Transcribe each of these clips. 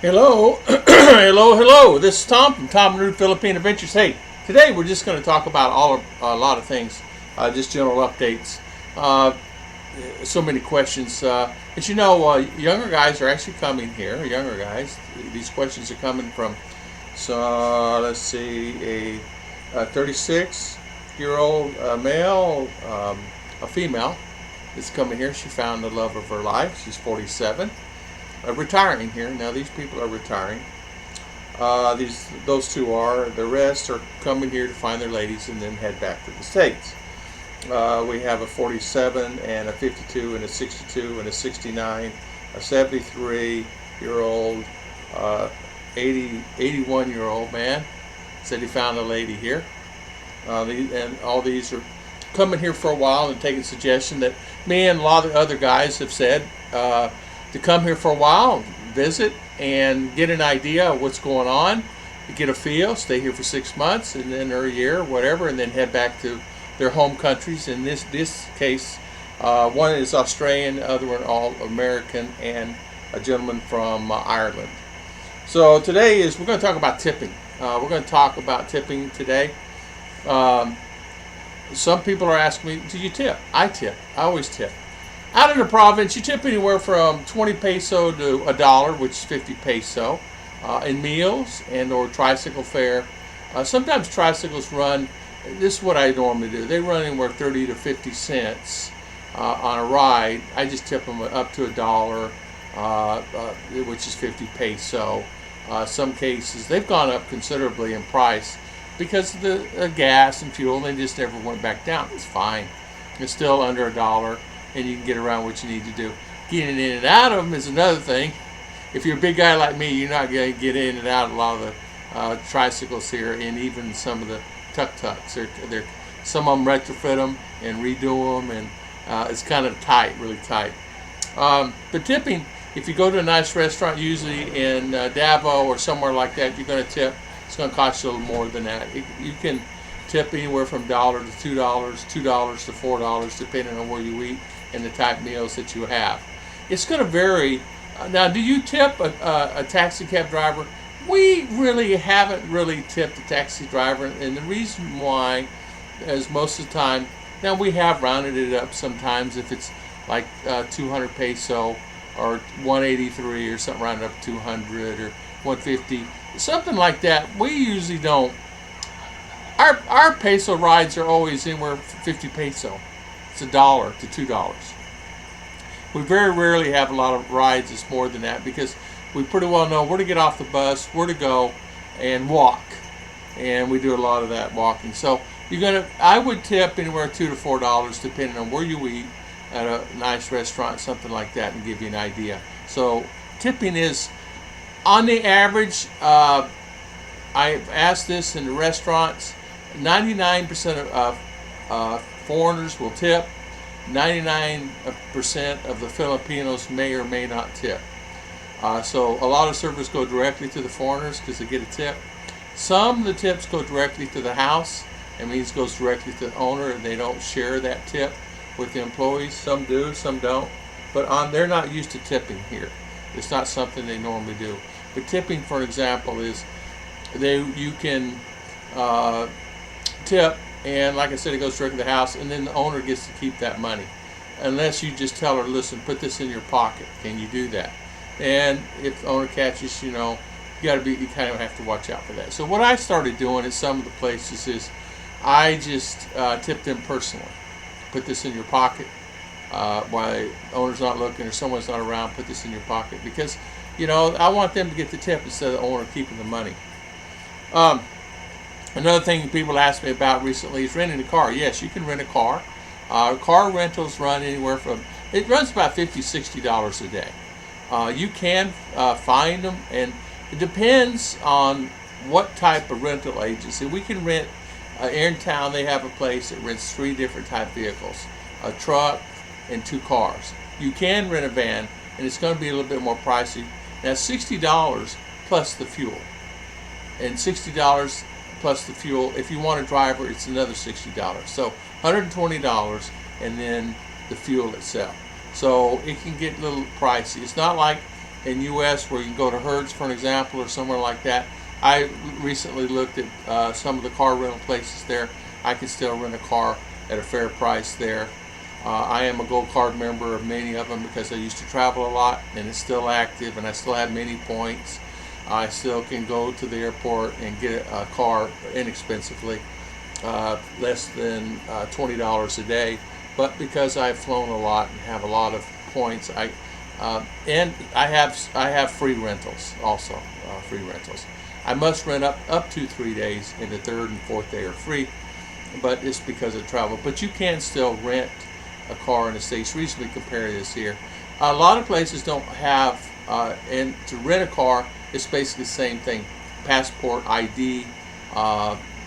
Hello, hello. This is Tom from Tom and Ruth Philippine Adventures. Hey, today we're just going to talk about a lot of things, just general updates. So many questions. As you know, younger guys are actually coming here. Younger guys. These questions are coming from. So let's see, a 36-year-old male, a female is coming here. She found the love of her life. She's 47. Retiring here. Now these people are retiring. Those two are. The rest are coming here to find their ladies and then head back to the States. We have a 47 and a 52 and a 62 and a 69, a 73-year-old, 81-year-old man said he found a lady here. And all these are coming here for a while and taking suggestion that me and a lot of the other guys have said to come here for a while, visit, and get an idea of what's going on, get a feel, stay here for 6 months, and then or a year, whatever, and then head back to their home countries. In this case, one is Australian, the other one all American, and a gentleman from Ireland. So today we're going to talk about tipping. We're going to talk about tipping today. Some people are asking me, do you tip? I tip. I always tip. Out in the province, you tip anywhere from 20 peso to $1, which is 50 peso, in meals and or tricycle fare. Sometimes tricycles run, this is what I normally do, they run anywhere 30 to 50 cents on a ride. I just tip them up to $1, which is 50 peso. Some cases, they've gone up considerably in price because of the gas and fuel, and they just never went back down. It's fine. It's still under $1. And you can get around what you need to do. Getting in and out of them is another thing. If you're a big guy like me, you're not going to get in and out of a lot of the tricycles here, and even some of the tuk-tuks. Some of them retrofit them and redo them, and it's kind of tight, really tight. But tipping, if you go to a nice restaurant, usually in Davao or somewhere like that, you're going to tip. It's going to cost you a little more than that. You can tip anywhere from $1 to $2, $2 to $4, depending on where you eat and the type of meals that you have. It's going to vary. Now, do you tip a taxi cab driver? We really haven't really tipped a taxi driver, and the reason why is most of the time, now we have rounded it up sometimes if it's like 200 peso or 183 or something, rounded up 200 or 150, something like that. We usually don't. Our peso rides are always anywhere from 50 peso. It's $1 to $2. We very rarely have a lot of rides that's more than that because we pretty well know where to get off the bus, where to go, and walk. And we do a lot of that walking. So I would tip anywhere $2 to $4 depending on where you eat at a nice restaurant, something like that, and give you an idea. So tipping is, on the average, I've asked this in the restaurants. 99% of foreigners will tip. 99% of the Filipinos may or may not tip. So a lot of servers go directly to the foreigners because they get a tip. Some of the tips go directly to the house. It means it goes directly to the owner, and they don't share that tip with the employees. Some do, some don't. But they're not used to tipping here. It's not something they normally do. But tipping, for example, is you can tip, and like I said, it goes directly to the house, and then the owner gets to keep that money, unless you just tell her, listen, put this in your pocket. Can you do that? And if the owner catches, you kind of have to watch out for that. So what I started doing at some of the places is I just tip them personally. Put this in your pocket while the owner's not looking or someone's not around. Put this in your pocket because I want them to get the tip instead of the owner keeping the money. Another thing people ask me about recently is renting a car. Yes, you can rent a car. Car rentals run anywhere from, it runs about $50, $60 a day. You can find them, and it depends on what type of rental agency. We can rent, here in town they have a place that rents 3 different type vehicles, a truck and 2 cars. You can rent a van, and it's going to be a little bit more pricey. Now $60 plus the fuel, and $60 plus the fuel. If you want a driver, it's another $60. So $120, and then the fuel itself. So it can get a little pricey. It's not like in U.S. where you can go to Hertz, for an example, or somewhere like that. I recently looked at some of the car rental places there. I can still rent a car at a fair price there. I am a Gold Card member of many of them because I used to travel a lot, and it's still active, and I still have many points. I still can go to the airport and get a car inexpensively, less than $20 a day. But because I've flown a lot and have a lot of points, and I have free rentals also, free rentals. I must rent up to 3 days, and the third and fourth day are free, but it's because of travel. But you can still rent a car in the States. Recently compared this here. A lot of places don't have, and to rent a car, it's basically the same thing. Passport, ID,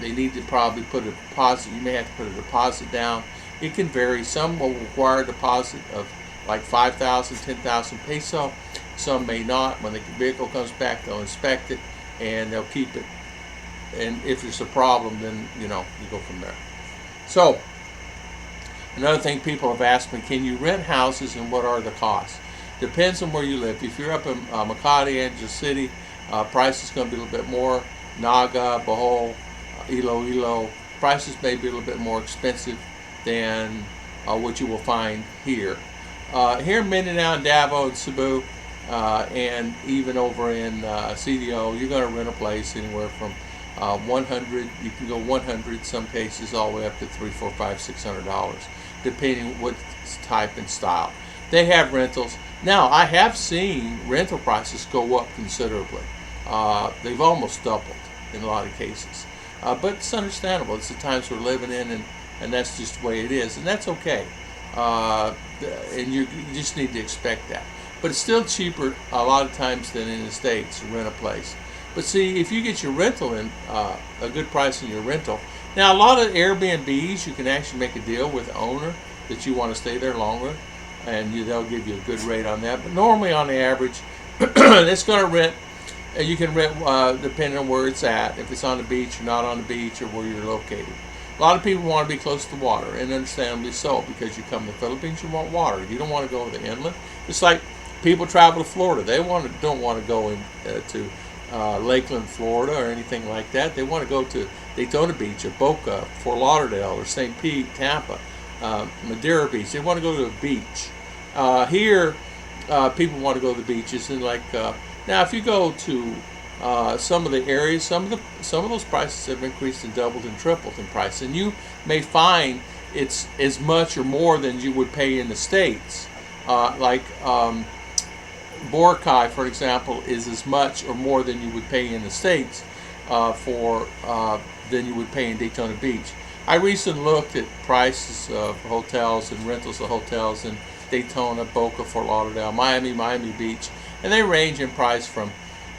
they need to probably put a deposit. You may have to put a deposit down. It can vary. Some will require a deposit of like 5,000, 10,000 peso. Some may not. When the vehicle comes back, they'll inspect it and they'll keep it. And if there's a problem, then you go from there. So another thing people have asked me, can you rent houses and what are the costs? Depends on where you live. If you're up in Makati, Angeles City, price is going to be a little bit more. Naga, Bohol, Iloilo, prices may be a little bit more expensive than what you will find here. Here in Mindinao and Davao and Cebu, and even over in CDO, you're going to rent a place anywhere from 100. You can go 100 some cases all the way up to $300, $400, $500, depending what type and style. They have rentals. Now, I have seen rental prices go up considerably. They've almost doubled in a lot of cases. But it's understandable. It's the times we're living in, and that's just the way it is, and that's okay. And you just need to expect that. But it's still cheaper a lot of times than in the States to rent a place. But see, if you get your rental in a good price in your rental. Now, a lot of Airbnbs, you can actually make a deal with the owner that you want to stay there longer, and they'll give you a good rate on that. But normally, on the average, it's going to rent. You can rent depending on where it's at, if it's on the beach or not on the beach, or where you're located. A lot of people want to be close to water, and understandably so, because you come to the Philippines, you want water. You don't want to go to the inland. It's like people travel to Florida. They don't want to go to Lakeland, Florida, or anything like that. They want to go to Daytona Beach, or Boca, Fort Lauderdale, or St. Pete, Tampa, Madeira Beach. They want to go to a beach. Here, people want to go to the beaches, and now, if you go to some of the areas, some of those prices have increased and doubled and tripled in price, and you may find it's as much or more than you would pay in the States. Boracay, for example, is as much or more than you would pay in the States than you would pay in Daytona Beach. I recently looked at prices of hotels and rentals of hotels in Daytona, Boca, Fort Lauderdale, Miami Beach, and they range in price from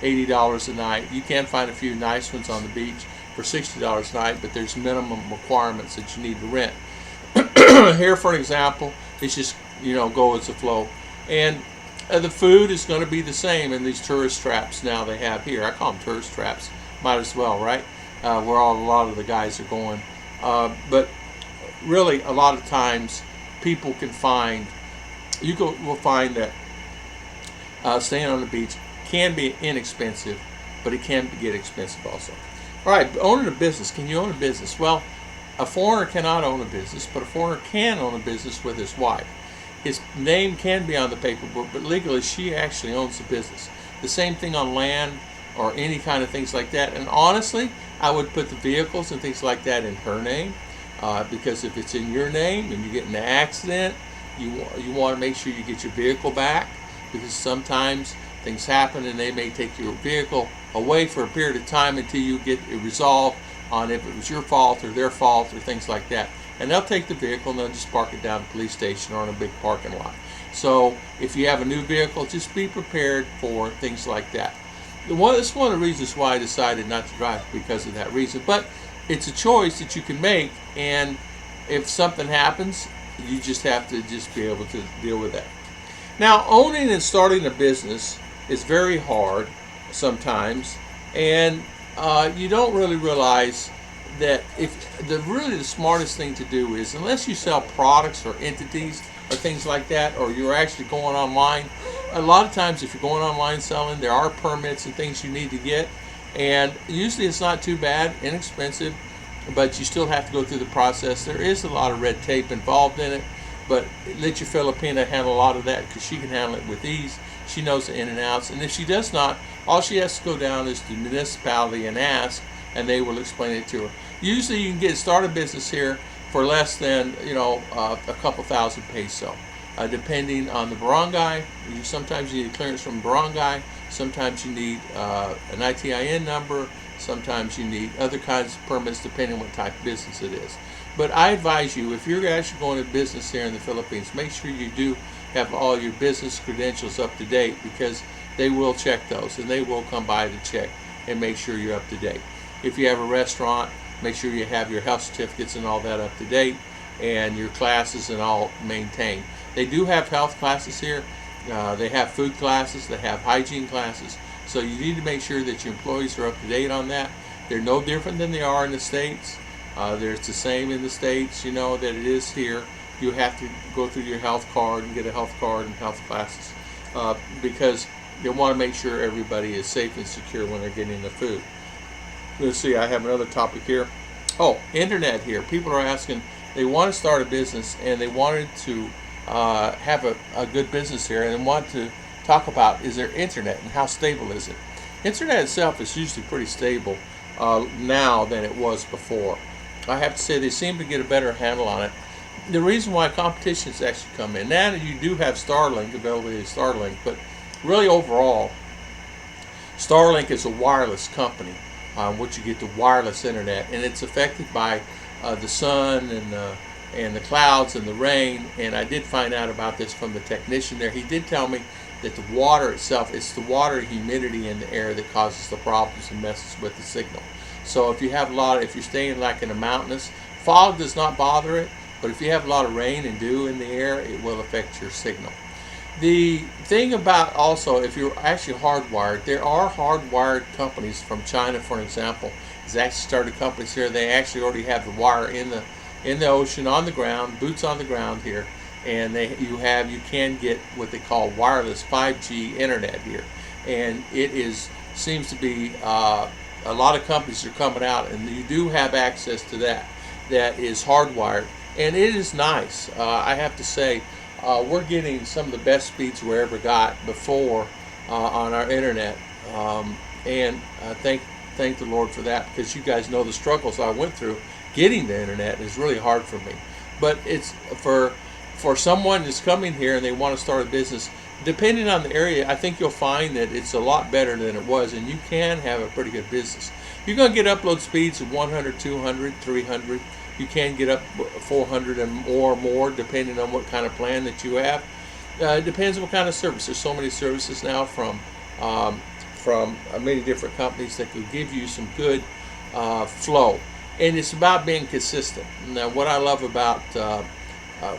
$80 a night. You can find a few nice ones on the beach for $60 a night, but there's minimum requirements that you need to rent. Here, for an example, it's just go as a flow, and the food is going to be the same in these tourist traps now they have here. I call them tourist traps. Might as well, right? Where a lot of the guys are going. But really, a lot of times, people can find. Will find that staying on the beach can be inexpensive, but it can get expensive also. All right, owning a business. Can you own a business? Well, a foreigner cannot own a business, but a foreigner can own a business with his wife. His name can be on the paperwork, but legally she actually owns the business. The same thing on land or any kind of things like that. And honestly, I would put the vehicles and things like that in her name, because if it's in your name and you get in an accident, you want to make sure you get your vehicle back, because sometimes things happen and they may take your vehicle away for a period of time until you get it resolved on if it was your fault or their fault or things like that. And they'll take the vehicle and they'll just park it down at the police station or in a big parking lot. So if you have a new vehicle, just be prepared for things like that. It's one of the reasons why I decided not to drive, because of that reason. But it's a choice that you can make, and if something happens, you just have to be able to deal with that. Now, owning and starting a business is very hard sometimes, and you don't really realize that the smartest thing to do is, unless you sell products or entities or things like that, or you're actually going online, a lot of times if you're going online selling, there are permits and things you need to get, and usually it's not too bad, inexpensive, but you still have to go through the process. There is a lot of red tape involved in it, but let your Filipina handle a lot of that because she can handle it with ease. She knows the in and outs, and if she does not, all she has to go down is to the municipality and ask, and they will explain it to her. Usually you can start a business here for less than a couple thousand peso, depending on the barangay. Sometimes you need clearance from barangay, sometimes you need an ITIN number, sometimes you need other kinds of permits depending on what type of business it is. But I advise you, if you're actually going to business here in the Philippines, make sure you do have all your business credentials up to date, because they will check those and they will come by to check and make sure you're up to date. If you have a restaurant, make sure you have your health certificates and all that up to date, and your classes and all maintained. They do have health classes here. They have food classes, they have hygiene classes. So you need to make sure that your employees are up to date on that. They're no different than they are in the States. It's the same in the States, that it is here. You have to go through your health card and get a health card and health classes, because you want to make sure everybody is safe and secure when they're getting the food. Let's see, I have another topic here. Oh, internet here. People are asking, they want to start a business and they wanted to have a good business here, and they want to talk about, is there internet and how stable is it? Internet itself is usually pretty stable now than it was before. I have to say they seem to get a better handle on it. The reason why competitions actually come in, now that you do have Starlink, availability of Starlink, but really overall, Starlink is a wireless company, which you get the wireless internet, and it's affected by the sun and the clouds and the rain. And I did find out about this from the technician there. He did tell me that the water itself, it's the water humidity in the air that causes the problems and messes with the signal. So if you have if you're staying like in a mountainous, fog does not bother it, but if you have a lot of rain and dew in the air, it will affect your signal. The thing about also, if you're actually hardwired, there are hardwired companies from China, for example. Has actually started companies here. They actually already have the wire in the ocean, on the ground, boots on the ground here, and you can get what they call wireless 5G internet here, and seems to be a lot of companies are coming out, and you do have access to that is hardwired, and it is nice. I have to say, we're getting some of the best speeds we ever got before on our internet, and thank the Lord for that, because you guys know the struggles I went through getting the internet is really hard for me. But it's for someone that's coming here and they want to start a business, depending on the area, I think you'll find that it's a lot better than it was, and you can have a pretty good business. You're going to get upload speeds of 100, 200, 300. You can get up 400 and more, depending on what kind of plan that you have. It depends on what kind of service. There's so many services now from many different companies that could give you some good flow. And it's about being consistent. Now, what I love about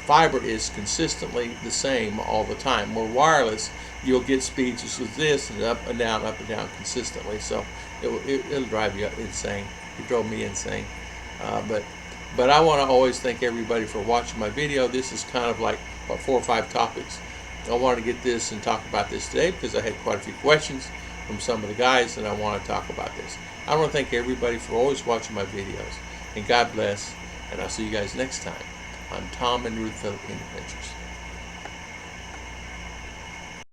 fiber is consistently the same all the time. Where wireless, you'll get speeds just with this and up and down consistently. So it'll drive you insane. It drove me insane. But I want to always thank everybody for watching my video. This is kind of like about 4 or 5 topics. I wanted to get this and talk about this today because I had quite a few questions from some of the guys, and I want to talk about this. I want to thank everybody for always watching my videos, and God bless, and I'll see you guys next time on Tom and Ruth Philippine Adventures.